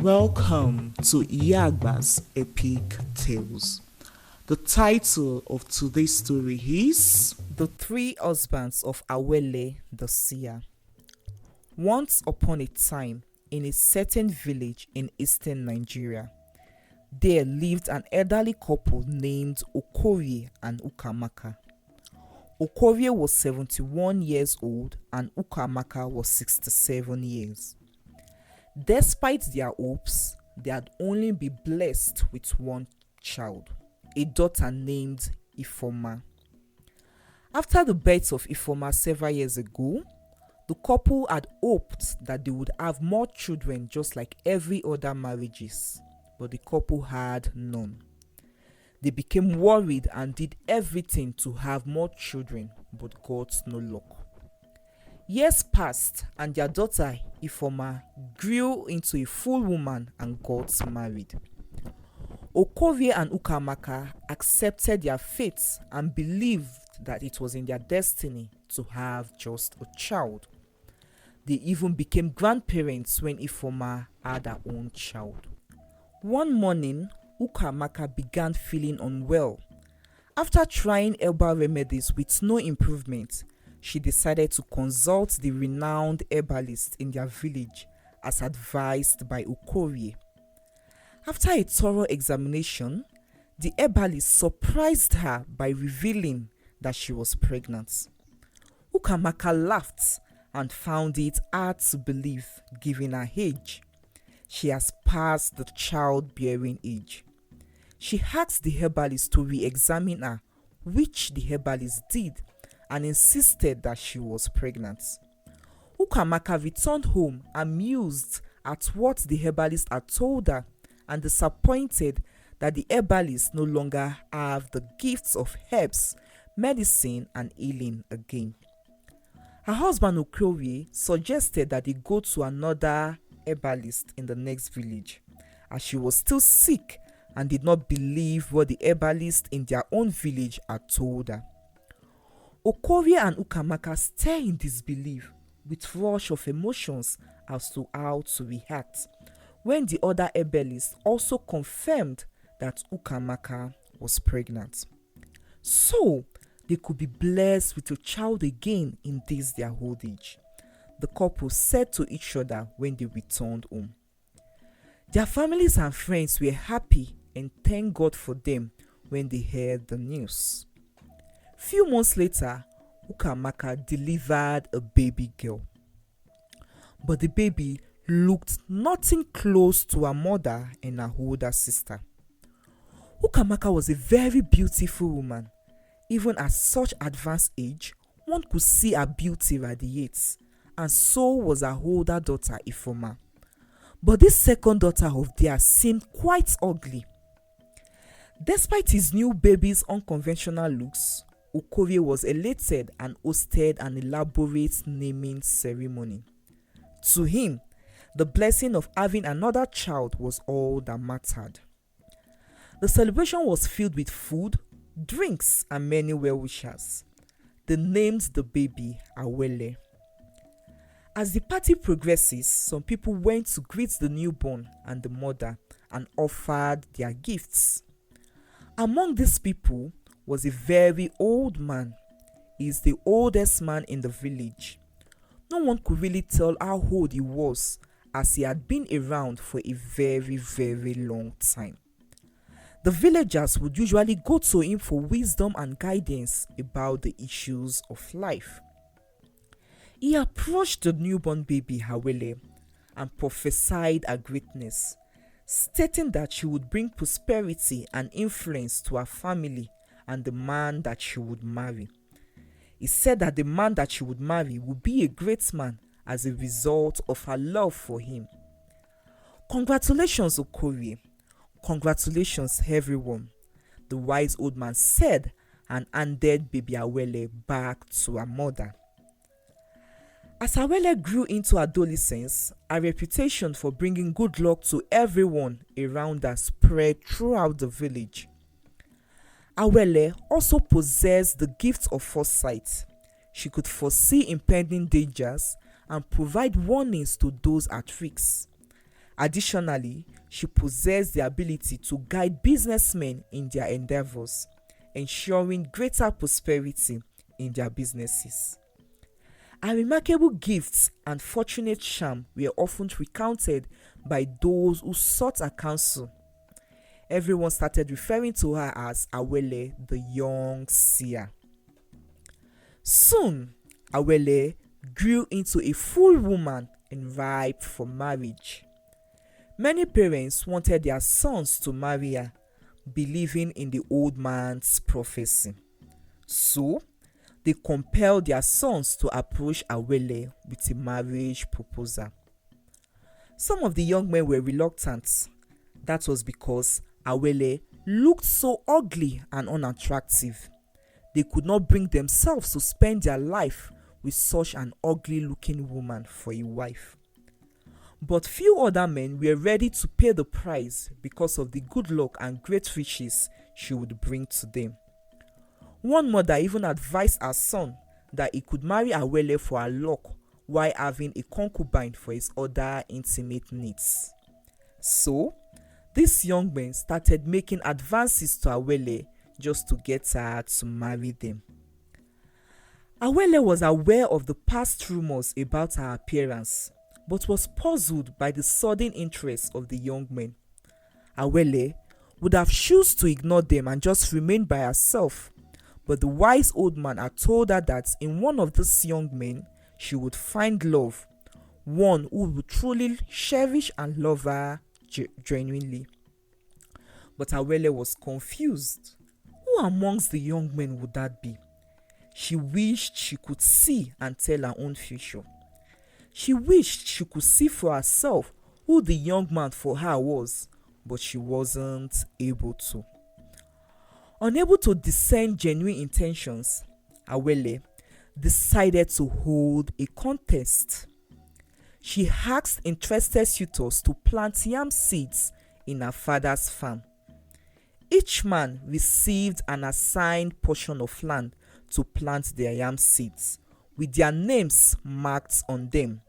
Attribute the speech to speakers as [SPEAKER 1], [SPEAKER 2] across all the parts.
[SPEAKER 1] Welcome to Agba's Epic Tales. The title of today's story is
[SPEAKER 2] The Three Husbands of Awele the Seer. Once upon a time, in a certain village in eastern Nigeria, there lived an elderly couple named Okorie and Ukamaka. Okorie was 71 years old and Ukamaka was 67 years. Despite their hopes, they had only been blessed with one child, a daughter named Ifoma. After the birth of Ifoma several years ago, the couple had hoped that they would have more children just like every other marriages, but the couple had none. They became worried and did everything to have more children, but got no luck. Years passed and their daughter Ifoma grew into a full woman and got married. Okorie and Ukamaka accepted their fate and believed that it was in their destiny to have just a child. They even became grandparents when Ifoma had her own child. One morning, Ukamaka began feeling unwell. After trying herbal remedies with no improvement, she decided to consult the renowned herbalist in their village as advised by Okorie. After a thorough examination, the herbalist surprised her by revealing that she was pregnant. Ukamaka laughed and found it hard to believe given her age. She has passed the childbearing age. She asked the herbalist to re-examine her, which the herbalist did, and insisted that she was pregnant. Ukamaka returned home amused at what the herbalist had told her and disappointed that the herbalist no longer have the gifts of herbs, medicine and healing again. Her husband Okorie suggested that they go to another herbalist in the next village, as she was still sick and did not believe what the herbalist in their own village had told her. Okorie and Ukamaka stare in disbelief with rush of emotions as to how to react when the other herbalist also confirmed that Ukamaka was pregnant. So they could be blessed with a child again in this their old age, the couple said to each other when they returned home. Their families and friends were happy and thanked God for them when they heard the news. Few months later, Ukamaka delivered a baby girl. But the baby looked nothing close to her mother and her older sister. Ukamaka was a very beautiful woman. Even at such advanced age, one could see her beauty radiate, and so was her older daughter Ifoma. But this second daughter of theirs seemed quite ugly. Despite his new baby's unconventional looks, Okorie was elated and hosted an elaborate naming ceremony. To him, the blessing of having another child was all that mattered. The celebration was filled with food, drinks, and many well-wishers. They named the baby Awele. As the party progresses, some people went to greet the newborn and the mother and offered their gifts. Among these people was a very old man. He is the oldest man in the village. No one could really tell how old he was, as he had been around for a very, very long time. The villagers would usually go to him for wisdom and guidance about the issues of life. He approached the newborn baby Awele and prophesied her greatness, stating that she would bring prosperity and influence to her family and the man that she would marry. He said that the man that she would marry would be a great man as a result of her love for him. Congratulations, Okorie. Congratulations, everyone, the wise old man said and handed baby Awele back to her mother. As Awele grew into adolescence, her reputation for bringing good luck to everyone around her spread throughout the village. Awele also possessed the gift of foresight. She could foresee impending dangers and provide warnings to those at risk. Additionally, she possessed the ability to guide businessmen in their endeavors, ensuring greater prosperity in their businesses. Her remarkable gifts and fortunate charm were often recounted by those who sought her counsel. Everyone started referring to her as Awele, the young seer. Soon, Awele grew into a full woman and ripe for marriage. Many parents wanted their sons to marry her, believing in the old man's prophecy. So, they compelled their sons to approach Awele with a marriage proposal. Some of the young men were reluctant. That was because Awele looked so ugly and unattractive. They could not bring themselves to spend their life with such an ugly-looking woman for a wife. But few other men were ready to pay the price because of the good luck and great riches she would bring to them. One mother even advised her son that he could marry Awele for her luck while having a concubine for his other intimate needs. So, these young men started making advances to Awele just to get her to marry them. Awele was aware of the past rumors about her appearance, but was puzzled by the sudden interest of the young men. Awele would have chosen to ignore them and just remain by herself, but the wise old man had told her that in one of these young men she would find love, one who would truly cherish and love her genuinely. But Awele was confused. Who amongst the young men would that be? She wished she could see and tell her own future. She wished she could see for herself who the young man for her was, but she wasn't able to. Unable to discern genuine intentions, Awele decided to hold a contest. She asked interested suitors to plant yam seeds in her father's farm. Each man received an assigned portion of land to plant their yam seeds, with their names marked on them.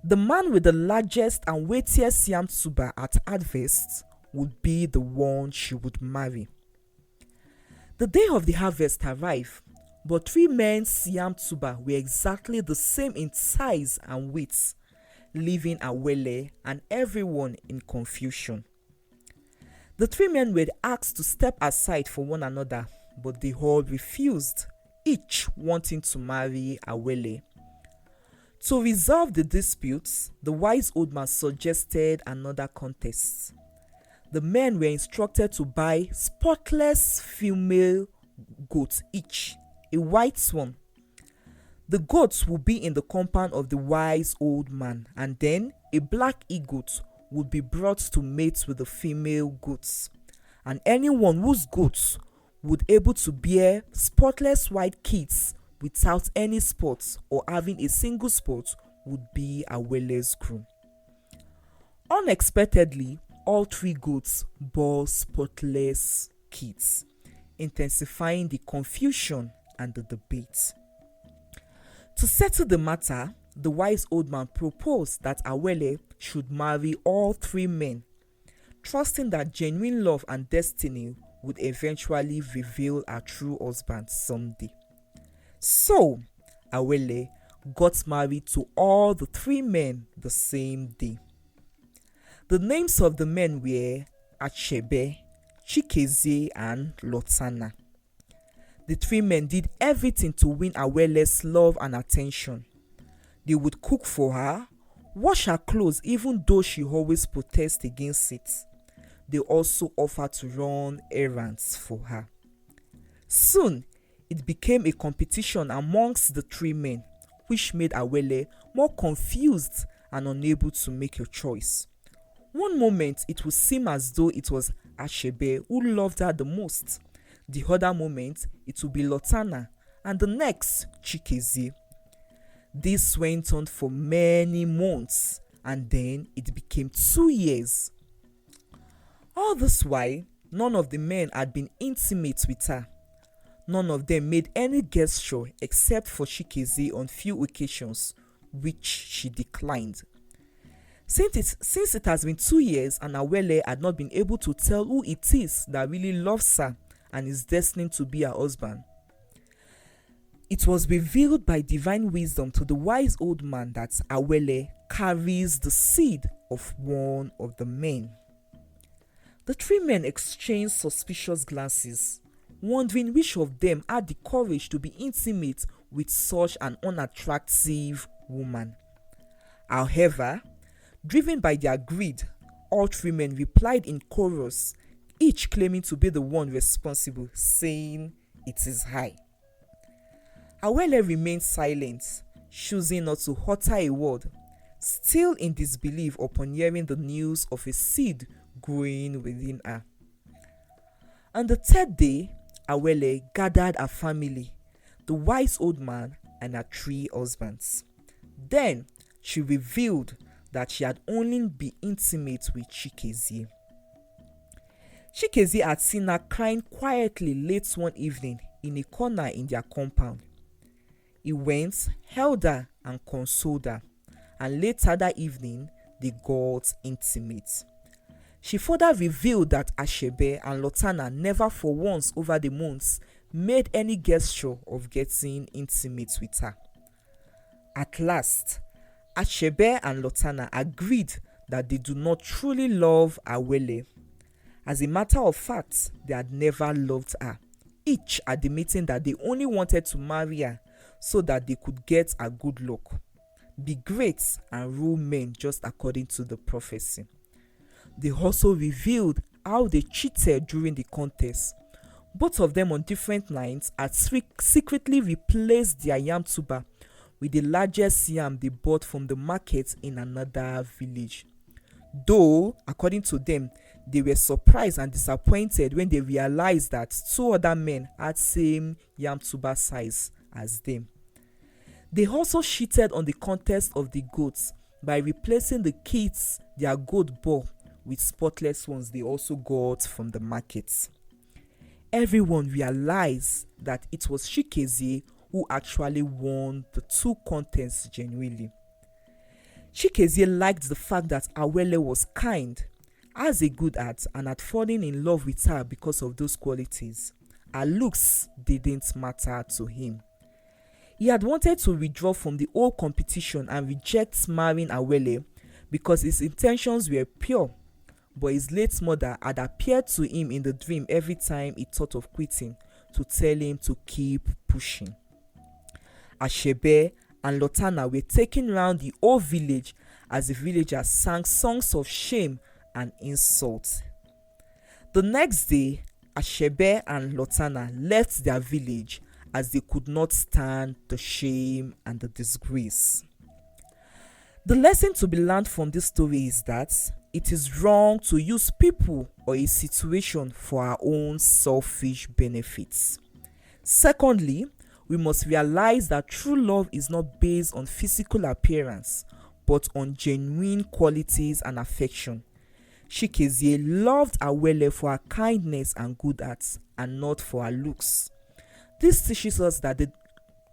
[SPEAKER 2] The man with the largest and weightiest yam tuber at harvest would be the one she would marry. The day of the harvest arrived, but 3 men's yam tuber were exactly the same in size and weight, leaving Awele and everyone in confusion. The 3 men were asked to step aside for one another, but they all refused, each wanting to marry Awele. To resolve the disputes, the wise old man suggested another contest. The men were instructed to buy spotless female goats each, a white one. The goats would be in the compound of the wise old man, and then a black e-goat would be brought to mate with the female goats, and anyone whose goats would able to bear spotless white kids without any spots or having a single spot would be Awele's groom. Unexpectedly, all 3 goats bore spotless kids, intensifying the confusion and the debate. To settle the matter, the wise old man proposed that Awele should marry all 3 men, trusting that genuine love and destiny would eventually reveal her true husband someday. So, Awele got married to all the 3 men the same day. The names of the men were Achebe, Chikeze, and Lotana. The 3 men did everything to win Awele's love and attention. They would cook for her, wash her clothes even though she always protested against it. They also offered to run errands for her. Soon, it became a competition amongst the 3 men, which made Awele more confused and unable to make a choice. One moment, it would seem as though it was Achebe who loved her the most. The other moment, it would be Lotana, and the next, Chikeze. This went on for many months, and then it became 2 years. All this while, none of the men had been intimate with her. None of them made any gesture except for Chikeze on few occasions, which she declined. Since it has been 2 years and Awele had not been able to tell who it is that really loves her and is destined to be her husband, it was revealed by divine wisdom to the wise old man that Awele carries the seed of one of the men. The three men exchanged suspicious glances, wondering which of them had the courage to be intimate with such an unattractive woman. However, driven by their greed, all three men replied in chorus, each claiming to be the one responsible, saying, "It is I." Awele remained silent, choosing not to utter a word, still in disbelief upon hearing the news of a seed growing within her. On the third day, Awele gathered her family, the wise old man and her 3 husbands. Then she revealed that she had only been intimate with Chikezie. Chikezie had seen her crying quietly late one evening in a corner in their compound. He went, held her and consoled her, and later that evening they got intimate. She further revealed that Ashebe and Lotana never for once over the months made any gesture of getting intimate with her. At last, Ashebe and Lotana agreed that they do not truly love Awele. As a matter of fact, they had never loved her, each admitting that they only wanted to marry her so that they could get a good luck, be great and rule men just according to the prophecy. They also revealed how they cheated during the contest. Both of them on different lines had secretly replaced their yam tuber with the largest yam they bought from the market in another village. Though, according to them, they were surprised and disappointed when they realized that 2 other men had same yam tuber size as them. They also cheated on the contest of the goats by replacing the kits their goat bore with spotless ones they also got from the markets. Everyone realized that it was Chikezie who actually won the 2 contests genuinely. Chikezie liked the fact that Awele was kind, has a good heart, and had fallen in love with her because of those qualities. Her looks didn't matter to him. He had wanted to withdraw from the whole competition and reject marrying Awele because his intentions were pure, but his late mother had appeared to him in the dream every time he thought of quitting to tell him to keep pushing. Ashebe and Lotana were taken round the whole village as the villagers sang songs of shame and insult. The next day, Ashebe and Lotana left their village as they could not stand the shame and the disgrace. The lesson to be learned from this story is that it is wrong to use people or a situation for our own selfish benefits. Secondly, we must realize that true love is not based on physical appearance, but on genuine qualities and affection. Chikezie loved Awele for her kindness and good heart, and not for her looks. This teaches us that the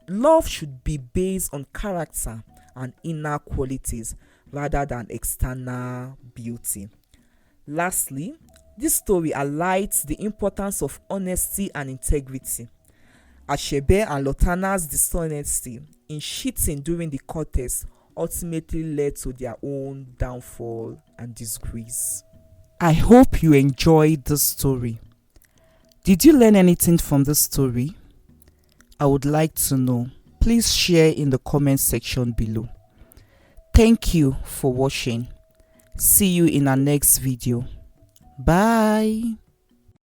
[SPEAKER 2] love should be based on character and inner qualities rather than external beauty. Lastly, this story highlights the importance of honesty and integrity. Ashebe and Lotana's dishonesty in cheating during the contest ultimately led to their own downfall and disgrace. I hope you enjoyed this story. Did you learn anything from this story? I would like to know. Please share in the comment section below. Thank you for watching. See you in our next video. Bye.